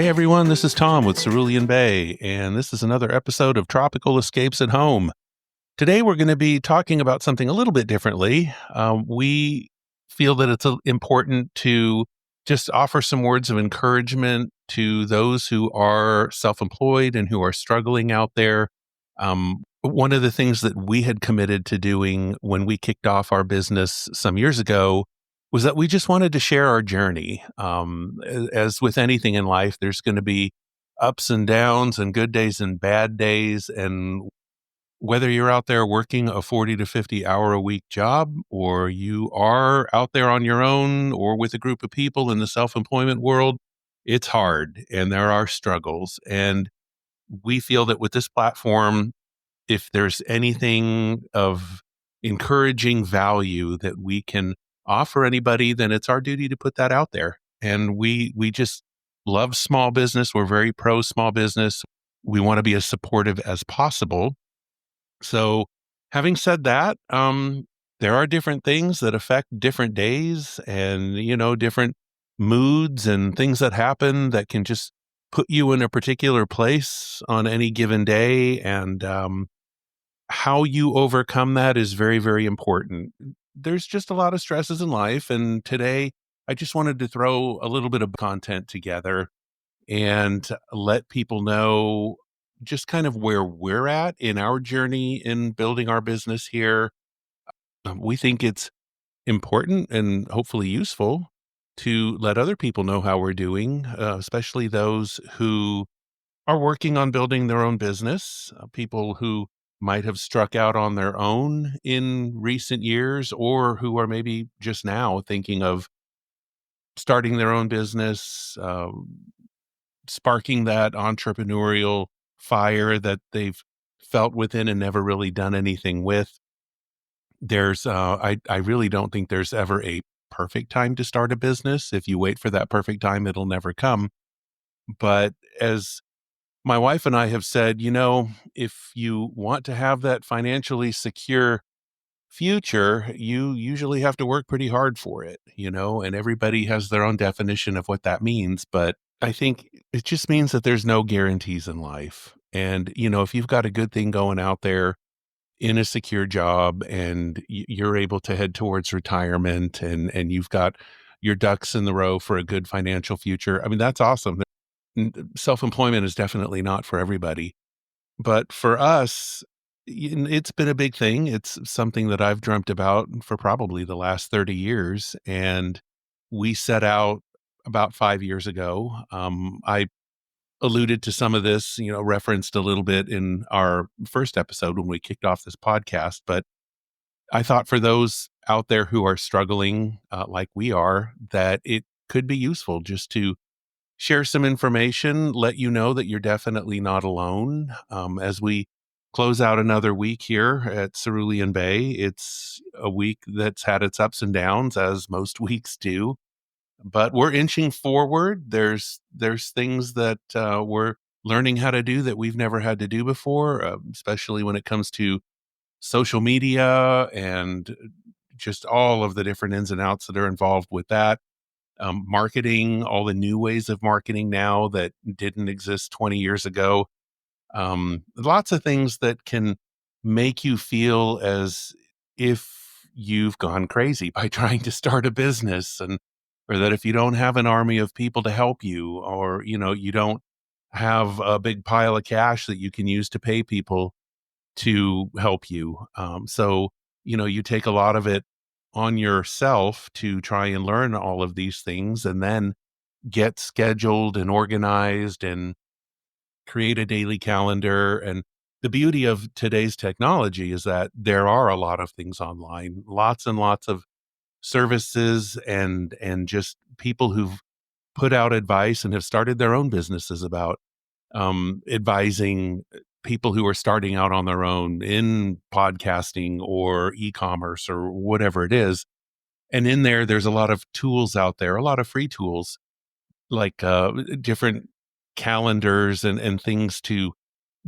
Hey everyone, this is Tom with Cerulean Bay, and this is another episode of Tropical Escapes at Home. Today we're going to be talking about something a little bit differently. We feel that it's important to just offer some words of encouragement to those who are self employed and who are struggling out there. One of the things that we had committed to doing when we kicked off our business some years ago was that we just wanted to share our journey. As with anything in life, there's going to be ups and downs and good days and bad days. And whether you're out there working a 40 to 50 hour a week job, or you are out there on your own or with a group of people in the self employment world, it's hard and there are struggles. And we feel that with this platform, if there's anything of encouraging value that we can offer anybody, then it's our duty to put that out there. And we just love small business. We're very pro small business. We want to be as supportive as possible. So, having said that, there are different things that affect different days and, different moods and things that happen that can just put you in a particular place on any given day. And how you overcome that is very, very important. There's just a lot of stresses in life. And today, I just wanted to throw a little bit of content together and let people know just kind of where we're at in our journey in building our business here. We think it's important and hopefully useful to let other people know how we're doing, especially those who are working on building their own business, people who might have struck out on their own in recent years, or who are maybe just now thinking of starting their own business, sparking that entrepreneurial fire that they've felt within and never really done anything with. I really don't think there's ever a perfect time to start a business. If you wait for that perfect time, it'll never come. But as my wife and I have said, if you want to have that financially secure future, you usually have to work pretty hard for it, and everybody has their own definition of what that means. But I think it just means that there's no guarantees in life. And, if you've got a good thing going out there in a secure job and you're able to head towards retirement and you've got your ducks in the row for a good financial future, I mean, that's awesome. Self-employment is definitely not for everybody. But for us, it's been a big thing. It's something that I've dreamt about for probably the last 30 years. And we set out about 5 years ago. I alluded to some of this, referenced a little bit in our first episode when we kicked off this podcast. But I thought for those out there who are struggling like we are, that it could be useful just to share some information, let you know that you're definitely not alone. As we close out another week here at Cerulean Bay, it's a week that's had its ups and downs, as most weeks do. But we're inching forward. There's things that we're learning how to do that we've never had to do before, especially when it comes to social media and just all of the different ins and outs that are involved with that. Marketing, all the new ways of marketing now that didn't exist 20 years ago. Lots of things that can make you feel as if you've gone crazy by trying to start a business, and or that if you don't have an army of people to help you, or you don't have a big pile of cash that you can use to pay people to help you. So, you take a lot of it on yourself to try and learn all of these things and then get scheduled and organized and create a daily calendar. And the beauty of today's technology is that there are a lot of things online, lots and lots of services and just people who've put out advice and have started their own businesses about advising people who are starting out on their own in podcasting or e-commerce or whatever it is. And in there's a lot of tools out there, a lot of free tools like different calendars and things to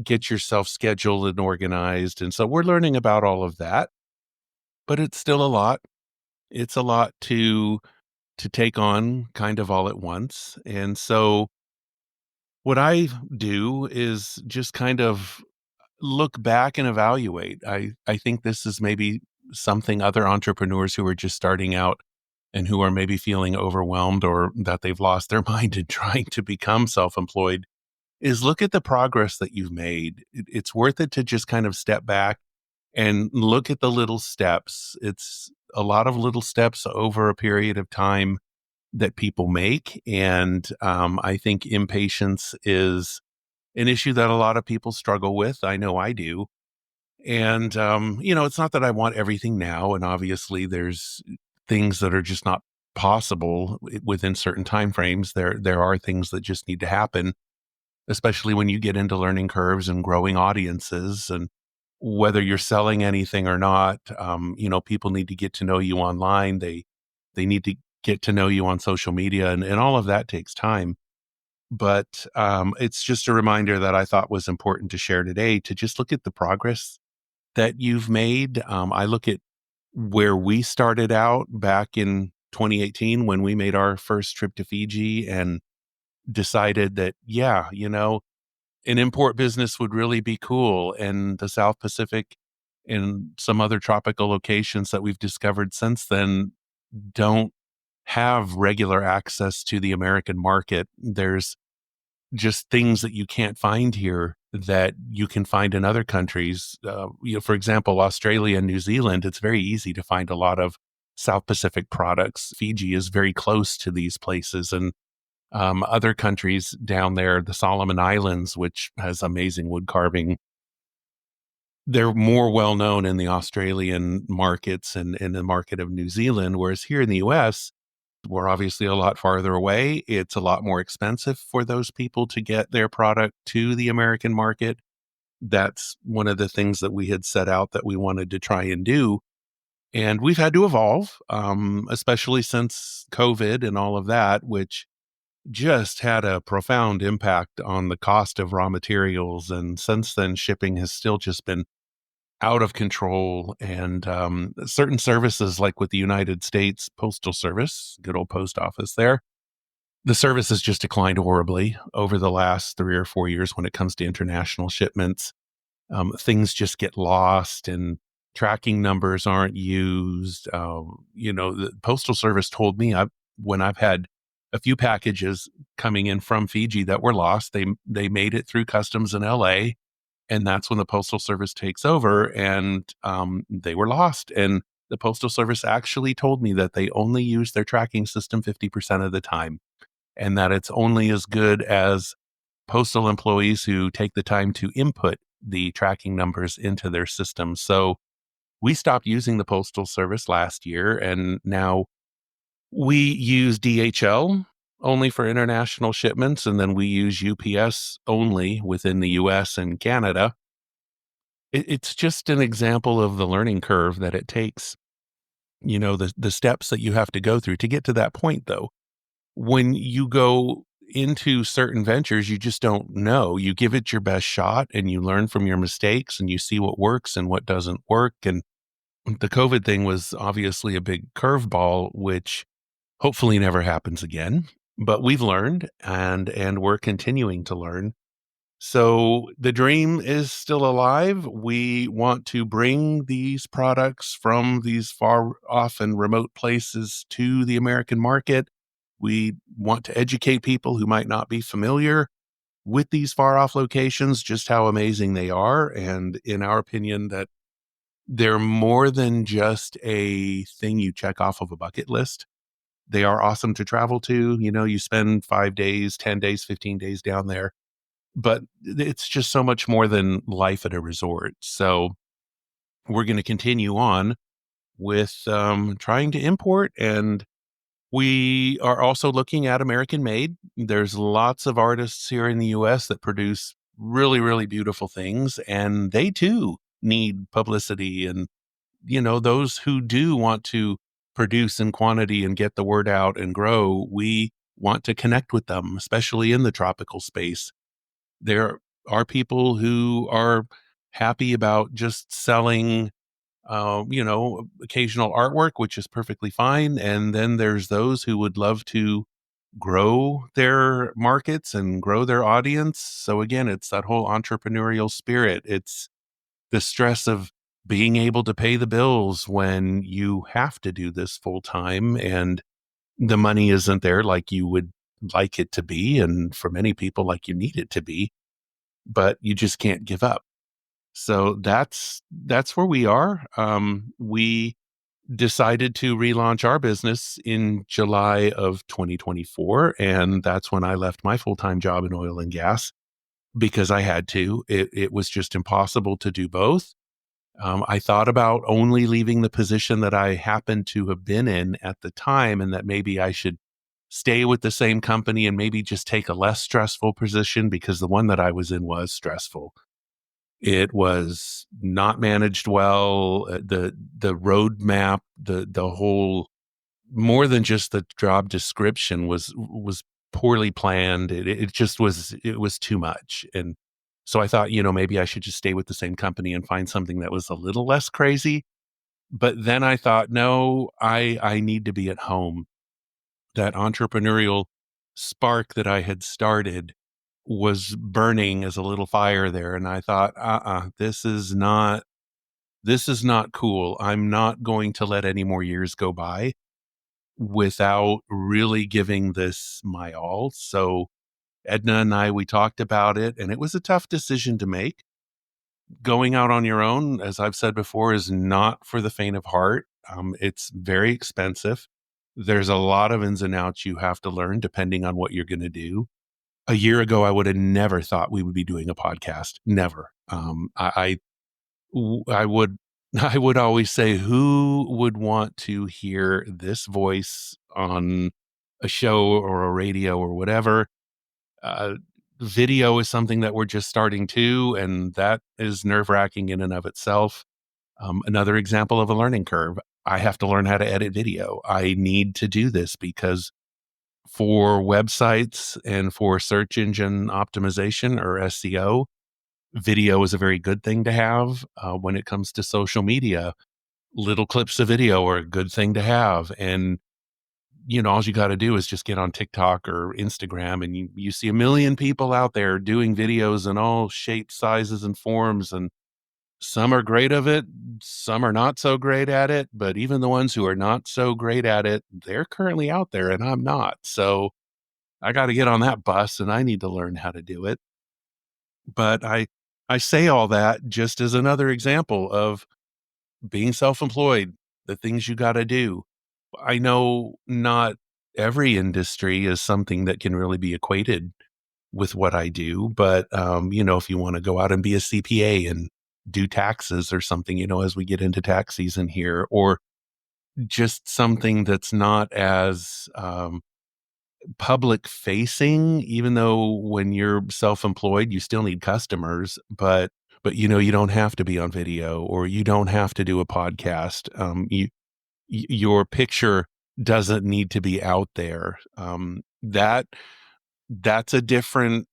get yourself scheduled and organized. And so we're learning about all of that, but it's still a lot. It's a lot to take on kind of all at once. And so What I do is just kind of look back and evaluate. I think this is maybe something other entrepreneurs who are just starting out and who are maybe feeling overwhelmed or that they've lost their mind in trying to become self-employed is look at the progress that you've made. It's worth it to just kind of step back and look at the little steps. It's a lot of little steps over a period of time that people make. And I think impatience is an issue that a lot of people struggle with. I know I do. And, it's not that I want everything now. And obviously, there's things that are just not possible within certain time frames. There are things that just need to happen, especially when you get into learning curves and growing audiences and whether you're selling anything or not. People need to get to know you online. They need to get to know you on social media, and all of that takes time. But it's just a reminder that I thought was important to share today, to just look at the progress that you've made. I look at where we started out back in 2018 when we made our first trip to Fiji and decided that, yeah, an import business would really be cool. And the South Pacific and some other tropical locations that we've discovered since then don't have regular access to the American market. There's just things that you can't find here that you can find in other countries. For example, Australia and New Zealand, it's very easy to find a lot of South Pacific products. Fiji is very close to these places, and other countries down there, the Solomon Islands, which has amazing wood carving, they're more well known in the Australian markets and in the market of New Zealand. Whereas here in the US, we're obviously a lot farther away. It's a lot more expensive for those people to get their product to the American market. That's one of the things that we had set out that we wanted to try and do. And we've had to evolve, especially since COVID and all of that, which just had a profound impact on the cost of raw materials. And since then, shipping has still just been out of control. And certain services, like with the United States Postal Service, good old post office there, the service has just declined horribly over the last 3 or 4 years when it comes to international shipments. Things just get lost and tracking numbers aren't used. The Postal Service told me when I've had a few packages coming in from Fiji that were lost, they made it through customs in LA, and that's when the Postal Service takes over, and they were lost. And the Postal Service actually told me that they only use their tracking system 50% of the time, and that it's only as good as postal employees who take the time to input the tracking numbers into their system. So we stopped using the Postal Service last year, and now we use DHL only for international shipments, and then we use UPS only within the US and Canada. It's just an example of the learning curve that it takes, the steps that you have to go through to get to that point, though. When you go into certain ventures, you just don't know. You give it your best shot and you learn from your mistakes and you see what works and what doesn't work. And the COVID thing was obviously a big curveball, which hopefully never happens again. But we've learned and we're continuing to learn. So the dream is still alive. We want to bring these products from these far off and remote places to the American market. We want to educate people who might not be familiar with these far off locations, just how amazing they are. And in our opinion, that they're more than just a thing you check off of a bucket list. They are awesome to travel to. You spend 5 days, 10 days, 15 days down there, but it's just so much more than life at a resort. So we're going to continue on with trying to import, and we are also looking at American made. There's lots of artists here in the US that produce really, really beautiful things, and they too need publicity. And, those who do want to produce in quantity and get the word out and grow, we want to connect with them, especially in the tropical space. There are people who are happy about just selling occasional artwork, which is perfectly fine. And then there's those who would love to grow their markets and grow their audience. So again, it's that whole entrepreneurial spirit. It's the stress of being able to pay the bills when you have to do this full time and the money isn't there like you would like it to be. And for many people, like you need it to be, but you just can't give up. So that's where we are. We decided to relaunch our business in July of 2024, and that's when I left my full-time job in oil and gas because I had to. It was just impossible to do both. I thought about only leaving the position that I happened to have been in at the time, and that maybe I should stay with the same company and maybe just take a less stressful position because the one that I was in was stressful. It was not managed well. The roadmap, the whole more than just the job description was poorly planned. It just was too much. And so I thought, maybe I should just stay with the same company and find something that was a little less crazy. But then I thought, no, I need to be at home. That entrepreneurial spark that I had started was burning as a little fire there. And I thought, this is not cool. I'm not going to let any more years go by without really giving this my all. So Edna and I, we talked about it, and it was a tough decision to make. Going out on your own, as I've said before, is not for the faint of heart. It's very expensive. There's a lot of ins and outs you have to learn depending on what you're going to do. A year ago, I would have never thought we would be doing a podcast. Never. I would I would always say, who would want to hear this voice on a show or a radio or whatever? Uh, Video is something that we're just starting to, and that is nerve wracking in and of itself. Another example of a learning curve. I have to learn how to edit video. I need to do this because for websites and for search engine optimization or SEO, video is a very good thing to have. When it comes to social media, little clips of video are a good thing to have. And, all you got to do is just get on TikTok or Instagram and you see a million people out there doing videos in all shapes, sizes, and forms. And some are great at it, some are not so great at it. But even the ones who are not so great at it, they're currently out there and I'm not. So I got to get on that bus and I need to learn how to do it. But I say all that just as another example of being self-employed, the things you got to do. I know not every industry is something that can really be equated with what I do, but if you want to go out and be a CPA and do taxes or something, as we get into tax season here, or just something that's not as public facing, even though when you're self-employed, you still need customers, but you don't have to be on video or you don't have to do a podcast. Your picture doesn't need to be out there. That's a different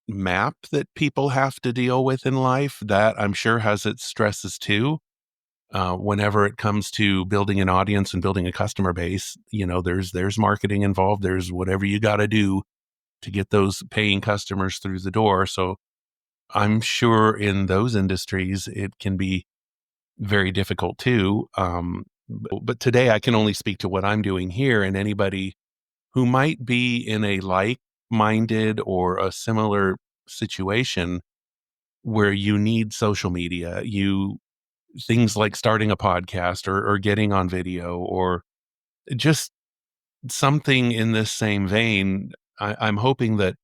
map that people have to deal with in life that I'm sure has its stresses too. Whenever it comes to building an audience and building a customer base, there's marketing involved. There's whatever you got to do to get those paying customers through the door. So I'm sure in those industries, it can be very difficult too. But today I can only speak to what I'm doing here, and anybody who might be in a like-minded or a similar situation where you need social media, things like starting a podcast or getting on video or just something in this same vein. I'm hoping that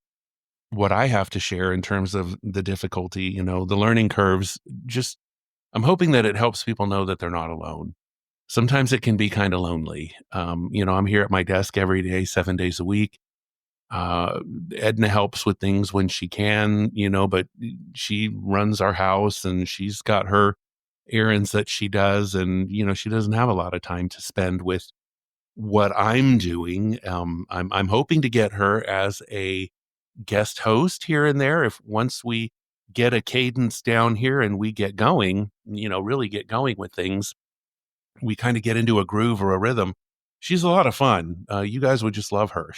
what I have to share in terms of the difficulty, the learning curves, just I'm hoping that it helps people know that they're not alone. Sometimes it can be kind of lonely. I'm here at my desk every day, 7 days a week. Uh, Edna helps with things when she can, but she runs our house and she's got her errands that she does. And, she doesn't have a lot of time to spend with what I'm doing. I'm hoping to get her as a guest host here and there. If once we get a cadence down here and we get going, really get going with things, we kind of get into a groove or a rhythm. She's a lot of fun. You guys would just love her.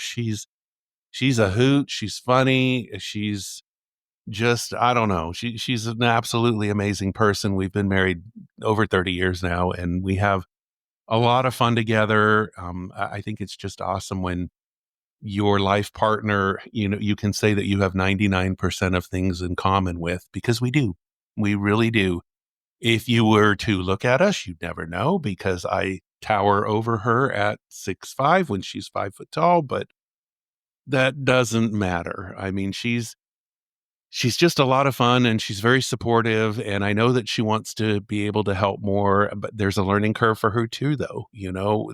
she's a hoot. She's funny. She's just, I don't know. She's an absolutely amazing person. We've been married over 30 years now, and we have a lot of fun together. I think it's just awesome when your life partner, you can say that you have 99% of things in common with, because we do. We really do. If you were to look at us, you'd never know because I tower over her at 6'5" when she's 5 foot tall, but that doesn't matter. I mean, she's just a lot of fun and she's very supportive. And I know that she wants to be able to help more, but there's a learning curve for her too, though.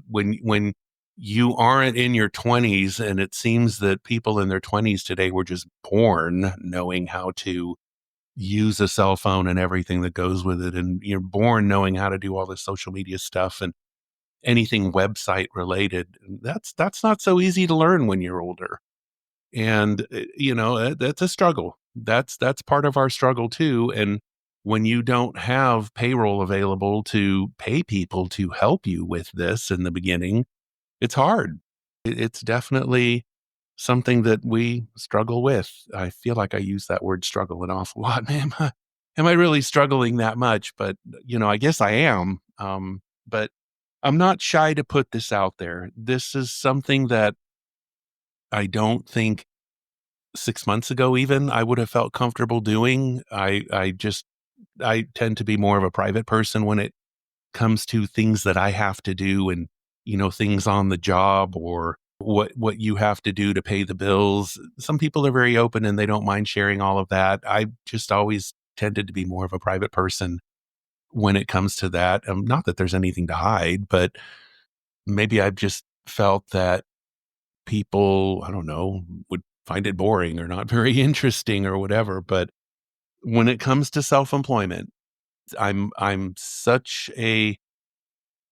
When you aren't in your 20s and it seems that people in their 20s today were just born knowing how to use a cell phone and everything that goes with it. And you're born knowing how to do all this social media stuff and anything website related. That's not so easy to learn when you're older. And that's a struggle. That's part of our struggle too. And when you don't have payroll available to pay people to help you with this in the beginning, it's hard. It's definitely something that we struggle with. I feel like I use that word struggle an awful lot. Man, am I really struggling that much? But I guess I am. But I'm not shy to put this out there. This is something that I don't think 6 months ago even I would have felt comfortable doing. I tend to be more of a private person when it comes to things that I have to do, and things on the job or what you have to do to pay the bills. Some people are very open and they don't mind sharing all of that. I just always tended to be more of a private person when it comes to that. Not that there's anything to hide, but maybe I've just felt that people, I don't know, would find it boring or not very interesting or whatever. But when it comes to self-employment, I'm such an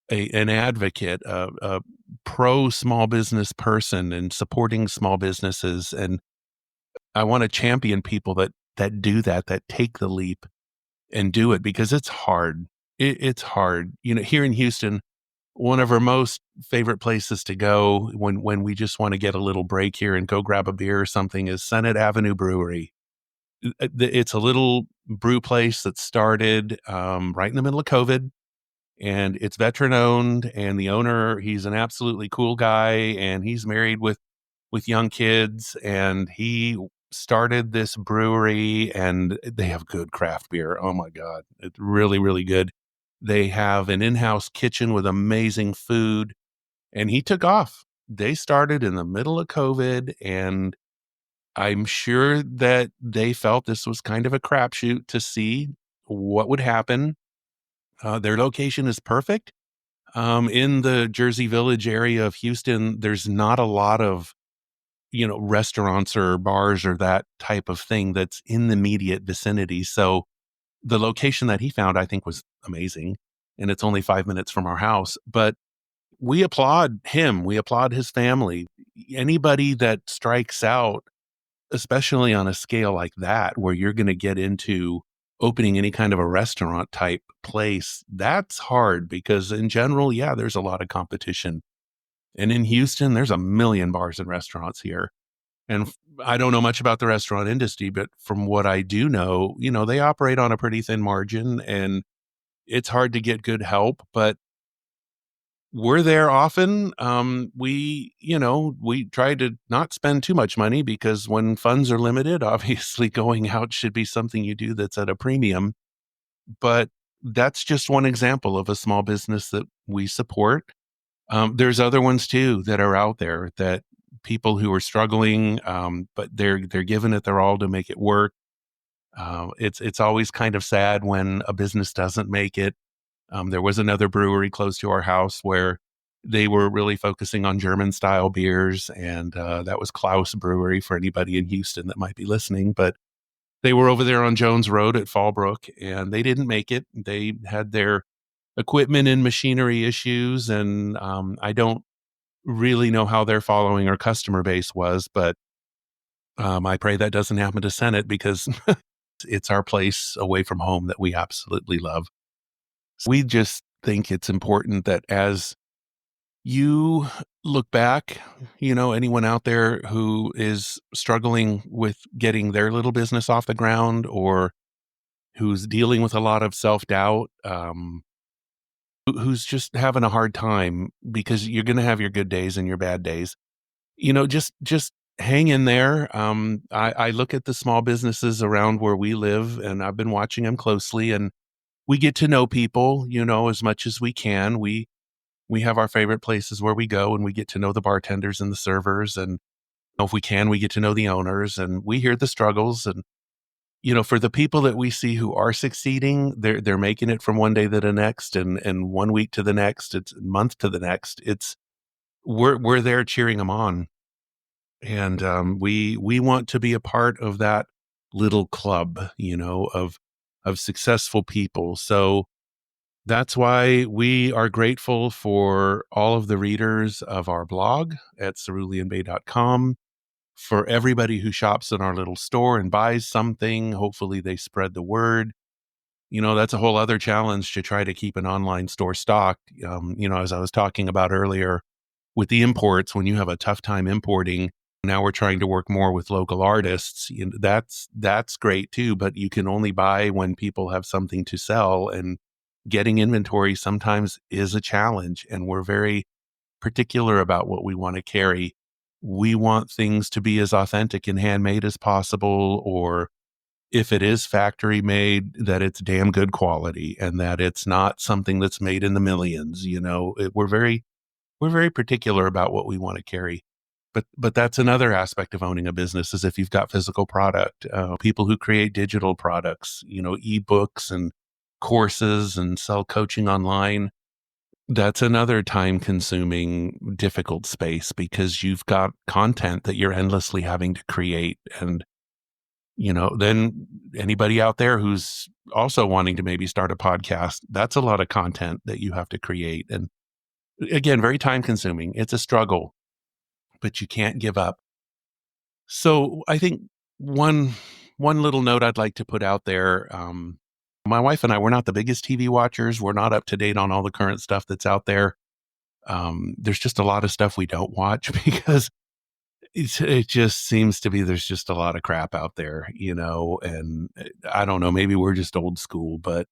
advocate, a pro small business person and supporting small businesses. And I want to champion people that do that take the leap and do it, because it's hard. It's hard. Here in Houston, one of our most favorite places to go when we just want to get a little break here and go grab a beer or something is Senate Avenue Brewery. It's a little brew place that started right in the middle of COVID, and it's veteran owned. And the owner, he's an absolutely cool guy, and he's married with young kids, and he started this brewery, and they have good craft beer. Oh my God, it's really, really good. They have an in-house kitchen with amazing food, and he took off. They started in the middle of COVID, and I'm sure that they felt this was kind of a crapshoot to see what would happen. Their location is perfect. In the Jersey Village area of Houston, there's not a lot of restaurants or bars or that type of thing that's in the immediate vicinity. So the location that he found, I think, was amazing. And it's only 5 minutes from our house. But we applaud him. We applaud his family. Anybody that strikes out, especially on a scale like that, where you're going to get into opening any kind of a restaurant type place, that's hard because in general, yeah, there's a lot of competition. And in Houston, there's a million bars and restaurants here. And I don't know much about the restaurant industry, but from what I do know, they operate on a pretty thin margin and it's hard to get good help, but we're there often. We try to not spend too much money because when funds are limited, obviously going out should be something you do that's at a premium. But that's just one example of a small business that we support. There's other ones too that are out there that people who are struggling, but they're giving it their all to make it work. It's always kind of sad when a business doesn't make it. There was another brewery close to our house where they were really focusing on German style beers, and that was Klaus Brewery for anybody in Houston that might be listening. But they were over there on Jones Road at Fallbrook, and they didn't make it. They had their equipment and machinery issues, and I don't really know how their following or customer base was, but I pray that doesn't happen to Senate because it's our place away from home that we absolutely love. We just think it's important that as You look back, anyone out there who is struggling with getting their little business off the ground or who's dealing with a lot of self-doubt, who's just having a hard time because you're gonna have your good days and your bad days. Just hang in there. I look at the small businesses around where we live, and I've been watching them closely, and we get to know people, as much as we can. We have our favorite places where we go, and we get to know the bartenders and the servers, and if we can, we get to know the owners, and we hear the struggles. And for the people that we see who are succeeding, they're making it from one day to the next, and one week to the next, it's a month to the next. It's we're there cheering them on, and we want to be a part of that little club, of successful people. So that's why we are grateful for all of the readers of our blog at ceruleanbay.com, for everybody who shops in our little store and buys something. Hopefully they spread the word. That's a whole other challenge to try to keep an online store stocked. As I was talking about earlier with the imports, when you have a tough time importing, now we're trying to work more with local artists. That's great too, but you can only buy when people have something to sell, and getting inventory sometimes is a challenge. And we're very particular about what we want to carry. We want things to be as authentic and handmade as possible, or if it is factory made, that it's damn good quality and that it's not something that's made in the millions. We're very particular about what we want to carry. But that's another aspect of owning a business, is if you've got physical product, people who create digital products, ebooks and courses and sell coaching online. That's another time consuming, difficult space because you've got content that you're endlessly having to create. And, then anybody out there who's also wanting to maybe start a podcast, that's a lot of content that you have to create. And again, very time consuming. It's a struggle, but you can't give up. So I think one little note I'd like to put out there. My wife and I, we're not the biggest TV watchers. We're not up to date on all the current stuff that's out there. There's just a lot of stuff we don't watch because it just seems to be there's just a lot of crap out there, and I don't know, maybe we're just old school, but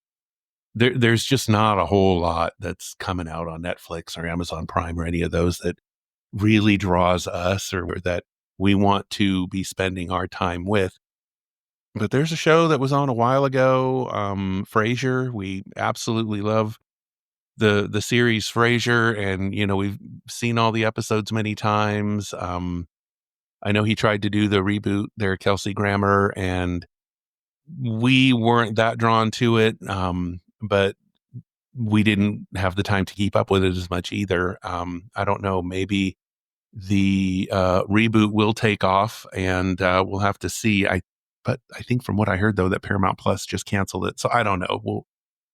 there's just not a whole lot that's coming out on Netflix or Amazon Prime or any of those that really draws us or that we want to be spending our time with. But there's a show that was on a while ago, Frasier. We absolutely love the series Frasier, and we've seen all the episodes many times. I know he tried to do the reboot there, Kelsey Grammer, and we weren't that drawn to it, but we didn't have the time to keep up with it as much either. I don't know, maybe the reboot will take off, and we'll have to see. But I think from what I heard though, that Paramount Plus just canceled it, so I don't know.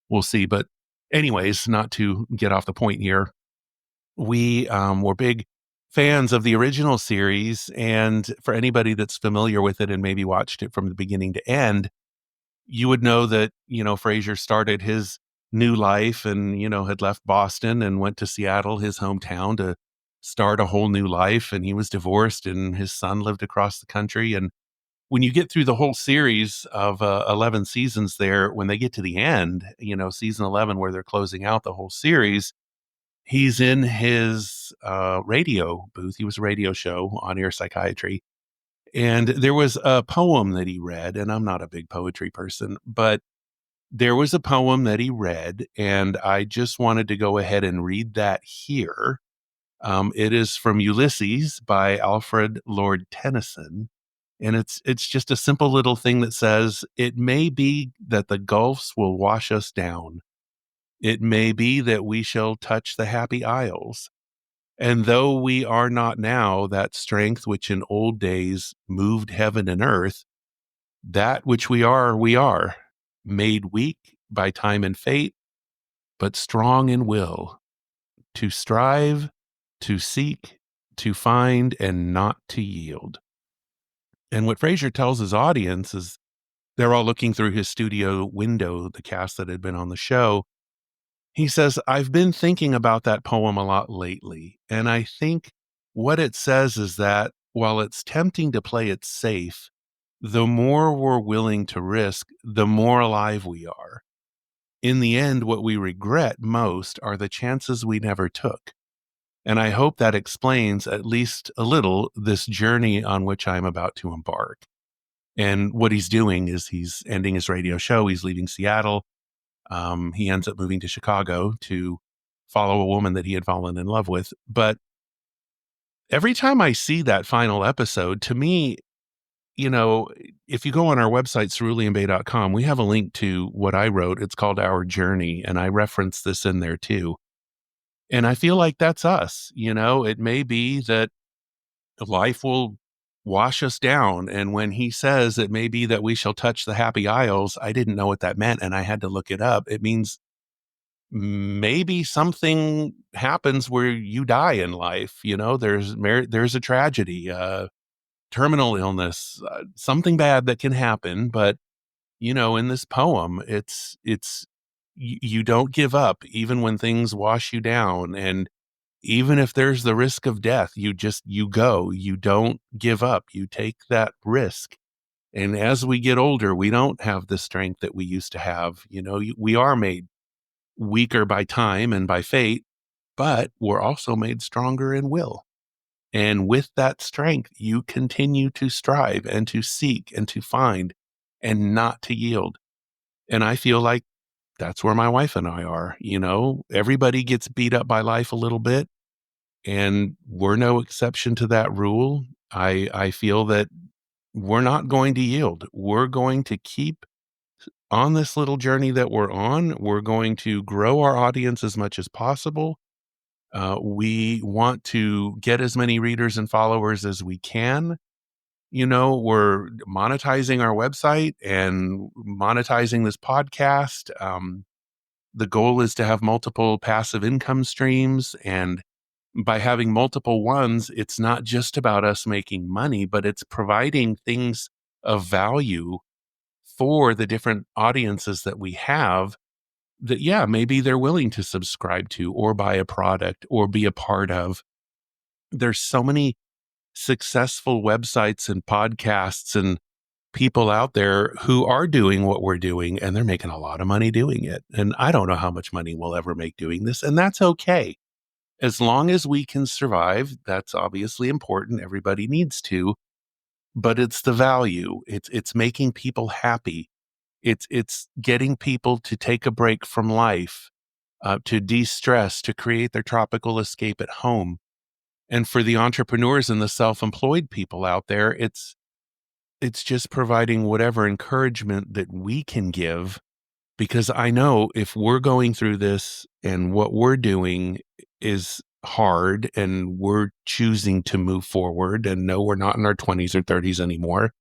We'll see. But anyways, not to get off the point here, we were big fans of the original series, and for anybody that's familiar with it and maybe watched it from the beginning to end, you would know that Frasier started his new life and had left Boston and went to Seattle, his hometown, to start a whole new life. And he was divorced, and his son lived across the country. And when you get through the whole series of 11 seasons there, when they get to the end, season 11, where they're closing out the whole series, he's in his radio booth. He was a radio show, On Air Psychiatry. And there was a poem that he read, and I'm not a big poetry person, but there was a poem that he read, and I just wanted to go ahead and read that here. It is from Ulysses by Alfred Lord Tennyson. And it's just a simple little thing that says, "It may be that the gulfs will wash us down. It may be that we shall touch the happy isles. And though we are not now that strength which in old days moved heaven and earth, that which we are, made weak by time and fate, but strong in will, to strive, to seek, to find, and not to yield." And what Frasier tells his audience is they're all looking through his studio window, the cast that had been on the show, He says, I've been thinking about that poem a lot lately. And I think what it says is that while it's tempting to play it safe, the more we're willing to risk, the more alive we are. In the end, what we regret most are the chances we never took. And I hope that explains at least a little this journey on which I'm about to embark. And what he's doing is he's ending his radio show. He's leaving Seattle. He ends up moving to Chicago to follow a woman that he had fallen in love with. But every time I see that final episode, to me, you know, if you go on our website, ceruleanbay.com, we have a link to what I wrote. It's called Our Journey, and I reference this in there too. And I feel like that's us. It may be that life will wash us down. And when he says it may be that we shall touch the happy isles, I didn't know what that meant. And I had to look it up. It means maybe something happens where you die in life. There's a tragedy, terminal illness, something bad that can happen. But, in this poem, you don't give up even when things wash you down. And even if there's the risk of death, you go, you don't give up, you take that risk. And as we get older, we don't have the strength that we used to have. We are made weaker by time and by fate, but we're also made stronger in will. And with that strength, you continue to strive and to seek and to find and not to yield. And I feel like that's where my wife and I are. Everybody gets beat up by life a little bit, and we're no exception to that rule. I feel that we're not going to yield. We're going to keep on this little journey that we're on. We're going to grow our audience as much as possible. We want to get as many readers and followers as we can. We're monetizing our website and monetizing this podcast. The goal is to have multiple passive income streams. And by having multiple ones, it's not just about us making money, but it's providing things of value for the different audiences that we have that, yeah, maybe they're willing to subscribe to or buy a product or be a part of. There's so many successful websites and podcasts and people out there who are doing what we're doing, and they're making a lot of money doing it. And I don't know how much money we'll ever make doing this, and that's okay. As long as we can survive, that's obviously important. Everybody needs to, but it's the value. It's making people happy. It's getting people to take a break from life, to de-stress, to create their tropical escape at home. And for the entrepreneurs and the self-employed people out there, it's just providing whatever encouragement that we can give, because I know if we're going through this and what we're doing is hard and we're choosing to move forward and no, we're not in our 20s or 30s anymore.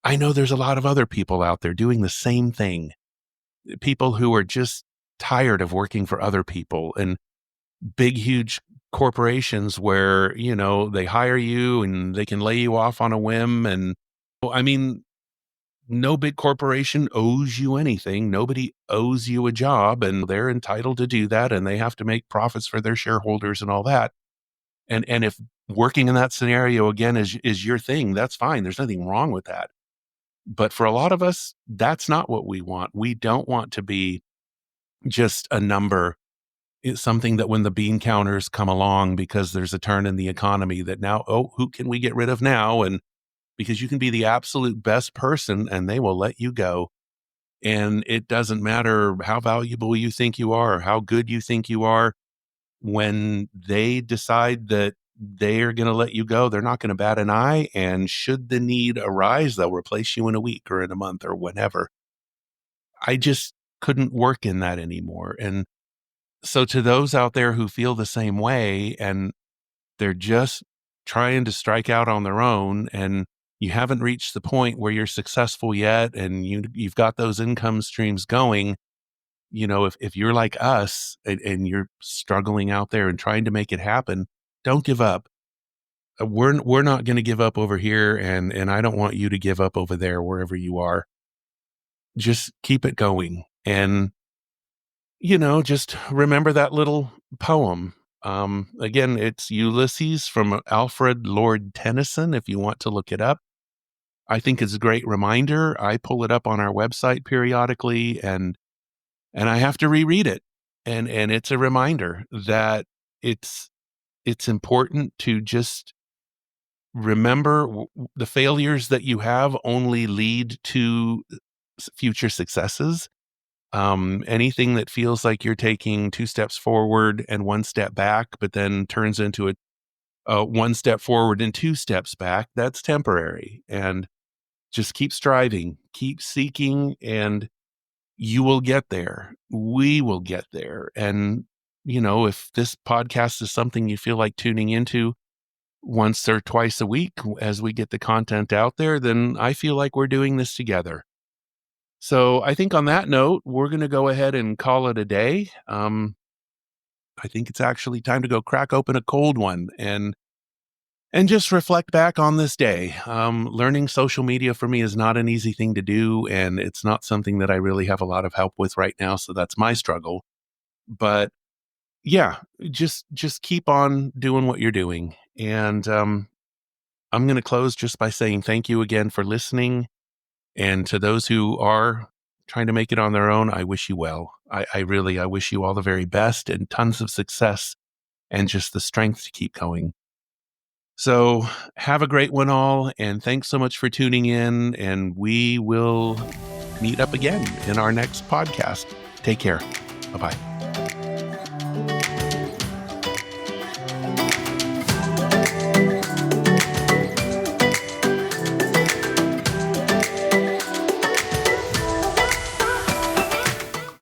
I know there's a lot of other people out there doing the same thing. People who are just tired of working for other people, and big, huge corporations where, they hire you and they can lay you off on a whim. And I mean, no big corporation owes you anything. Nobody owes you a job, and they're entitled to do that. And they have to make profits for their shareholders and all that. And if working in that scenario again is your thing, that's fine. There's nothing wrong with that. But for a lot of us, that's not what we want. We don't want to be just a number. It's something that when the bean counters come along because there's a turn in the economy, that now, oh, who can we get rid of now? And because you can be the absolute best person and they will let you go. And it doesn't matter how valuable you think you are or how good you think you are. When they decide that they are going to let you go, they're not going to bat an eye. And should the need arise, they'll replace you in a week or in a month or whenever. I just couldn't work in that anymore. And so to those out there who feel the same way and they're just trying to strike out on their own, and you haven't reached the point where you're successful yet and you've got those income streams going, if you're like us and you're struggling out there and trying to make it happen, don't give up. We're not going to give up over here, and I don't want you to give up over there, wherever you are. Just keep it going. And just remember that little poem. Again, it's Ulysses from Alfred Lord Tennyson, if you want to look it up. I think it's a great reminder. I pull it up on our website periodically, and I have to reread it. And it's a reminder that it's it's important to just remember the failures that you have only lead to future successes. Anything that feels like you're taking two steps forward and one step back, but then turns into a one step forward and two steps back, that's temporary. And just keep striving, keep seeking, and you will get there. We will get there. And, if this podcast is something you feel like tuning into once or twice a week as we get the content out there, then I feel like we're doing this together. So I think on that note, we're going to go ahead and call it a day. I think it's actually time to go crack open a cold one and just reflect back on this day. Learning social media for me is not an easy thing to do, and it's not something that I really have a lot of help with right now. So that's my struggle. But yeah, just keep on doing what you're doing. And I'm going to close just by saying thank you again for listening. And to those who are trying to make it on their own, I wish you well. I wish you all the very best and tons of success and just the strength to keep going. So have a great one all. And thanks so much for tuning in. And we will meet up again in our next podcast. Take care. Bye bye.